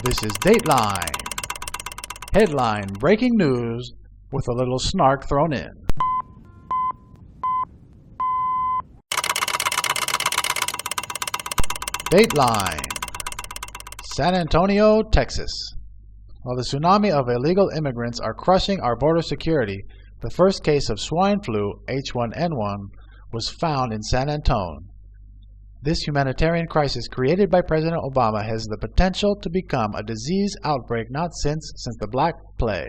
This is DateLine. Headline breaking news with a little snark thrown in. DateLine. San Antonio, Texas. While the tsunami of illegal immigrants are crushing our border security, the first case of swine flu, H1N1, was found in San Antonio. This humanitarian crisis created by President Obama has the potential to become a disease outbreak not since the Black Plague.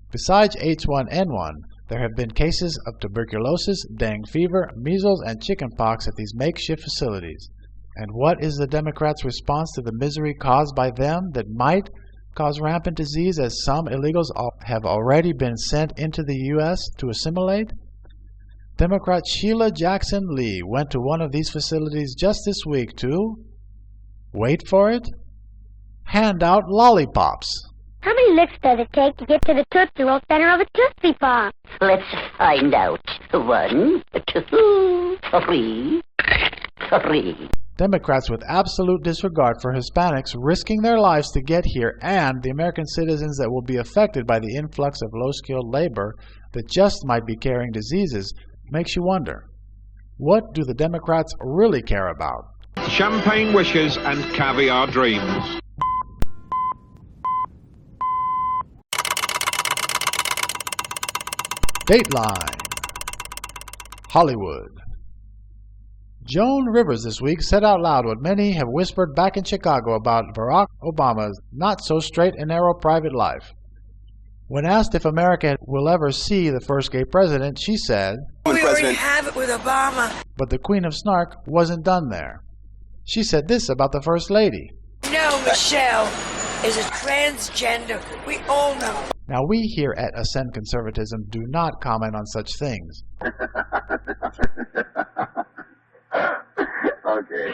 Besides H1N1, there have been cases of tuberculosis, dengue fever, measles, and chickenpox at these makeshift facilities. And what is the Democrats' response to the misery caused by them that might cause rampant disease, as some illegals have already been sent into the U.S. to assimilate? Democrat Sheila Jackson Lee went to one of these facilities just this week to, wait for it, hand out lollipops. How many licks does it take to get to the Tootsie Roll center of a Tootsie Pop? Let's find out. 1, 2, 3. Democrats with absolute disregard for Hispanics risking their lives to get here and the American citizens that will be affected by the influx of low-skilled labor that just might be carrying diseases makes you wonder, what do the Democrats really care about? Champagne wishes and caviar dreams. DateLine. Hollywood. Joan Rivers this week said out loud what many have whispered back in Chicago about Barack Obama's not-so-straight-and-narrow private life. When asked if America will ever see the first gay president, she said, "We already have it with Obama." But the Queen of Snark wasn't done there. She said this about the First Lady. No, Michelle is a transgender. We all know. Now, we here at Ascend Conservatism do not comment on such things. Okay.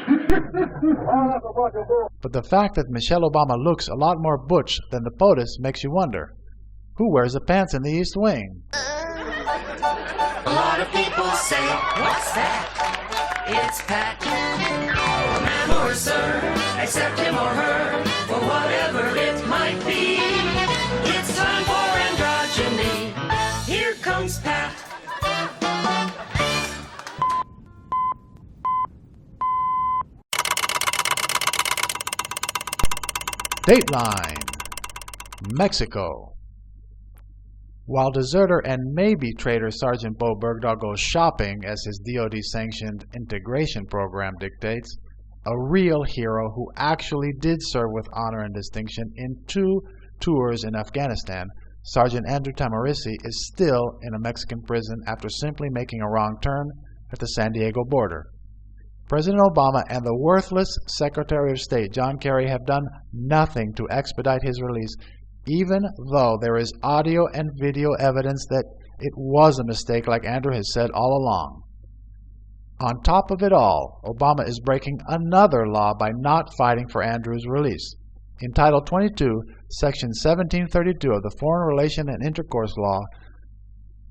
But the fact that Michelle Obama looks a lot more butch than the POTUS makes you wonder, who wears the pants in the East Wing? A lot of people say, what's that? It's Pat. A man or a sir, accept him or her, for whatever it might be. It's time for androgyny. Here comes Pat. DateLine. Mexico. While deserter and maybe traitor Sergeant Bo Bergdahl goes shopping as his DoD-sanctioned integration program dictates, a real hero who actually did serve with honor and distinction in 2 tours in Afghanistan, Sergeant Andrew Tamarisi, is still in a Mexican prison after simply making a wrong turn at the San Diego border. President Obama and the worthless Secretary of State John Kerry have done nothing to expedite his release, even though there is audio and video evidence that it was a mistake, like Andrew has said all along. On top of it all, Obama is breaking another law by not fighting for Andrew's release. In Title 22, Section 1732 of the Foreign Relation and Intercourse Law,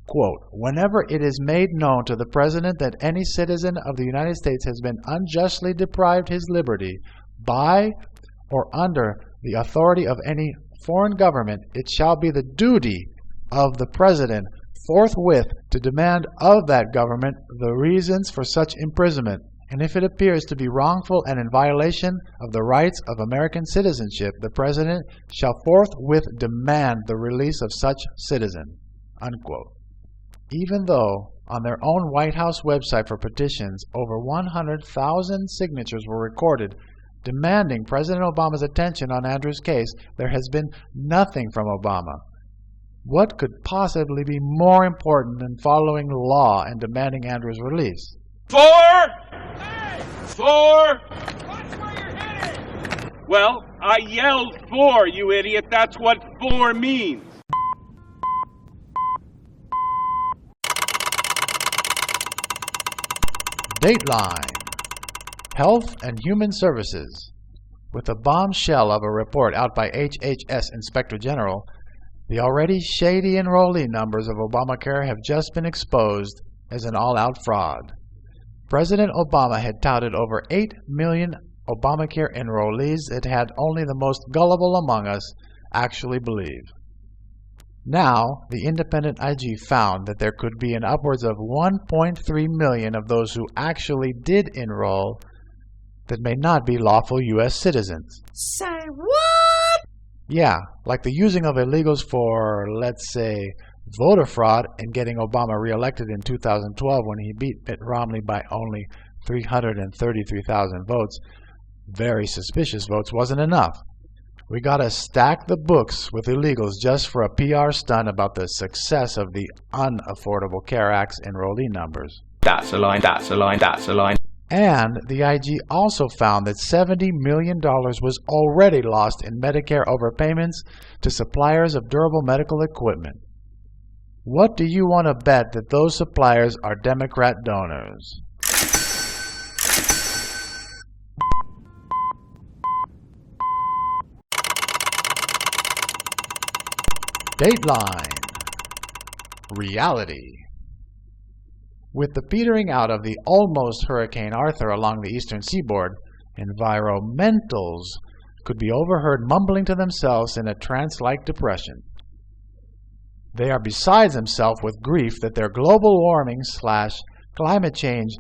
quote, whenever it is made known to the President that any citizen of the United States has been unjustly deprived his liberty by or under the authority of any foreign government, it shall be the duty of the President forthwith to demand of that government the reasons for such imprisonment, and if it appears to be wrongful and in violation of the rights of American citizenship, the President shall forthwith demand the release of such citizen, unquote. Even though on their own White House website for petitions, over 100,000 signatures were recorded demanding President Obama's attention on Andrew's case, there has been nothing from Obama. What could possibly be more important than following law and demanding Andrew's release? 4! 4! Watch where you're headed! Well, I yelled 4, you idiot. That's what 4 means. DateLine. Health and Human Services. With a bombshell of a report out by HHS Inspector General, the already shady enrollee numbers of Obamacare have just been exposed as an all-out fraud. President Obama had touted over 8 million Obamacare enrollees it had only the most gullible among us actually believe. Now, the independent IG found that there could be an upwards of 1.3 million of those who actually did enroll that may not be lawful U.S. citizens. Say what? Yeah, like the using of illegals for, let's say, voter fraud and getting Obama reelected in 2012 when he beat Mitt Romney by only 333,000 votes. Very suspicious votes wasn't enough. We gotta stack the books with illegals just for a PR stunt about the success of the Unaffordable Care Act's enrollee numbers. That's a line, that's a line, that's a line. And the IG also found that $70 million was already lost in Medicare overpayments to suppliers of durable medical equipment. What do you want to bet that those suppliers are Democrat donors? DateLine. Reality. With the petering out of the almost Hurricane Arthur along the eastern seaboard, environmentals could be overheard mumbling to themselves in a trance-like depression. They are beside themselves with grief that their global warming / climate change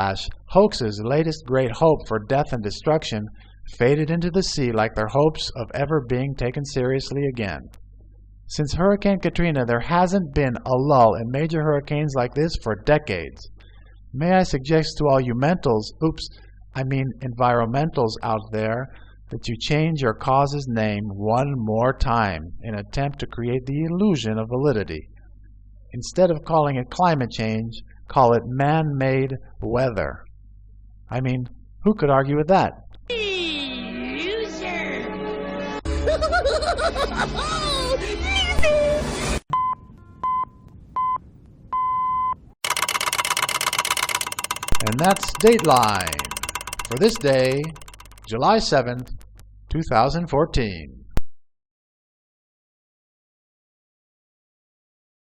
/ hoax's latest great hope for death and destruction faded into the sea like their hopes of ever being taken seriously again. Since Hurricane Katrina, there hasn't been a lull in major hurricanes like this for decades. May I suggest to all you environmentals out there, that you change your cause's name one more time in an attempt to create the illusion of validity. Instead of calling it climate change, call it man-made weather. Who could argue with that? And that's DateLine for this day, July 7th, 2014.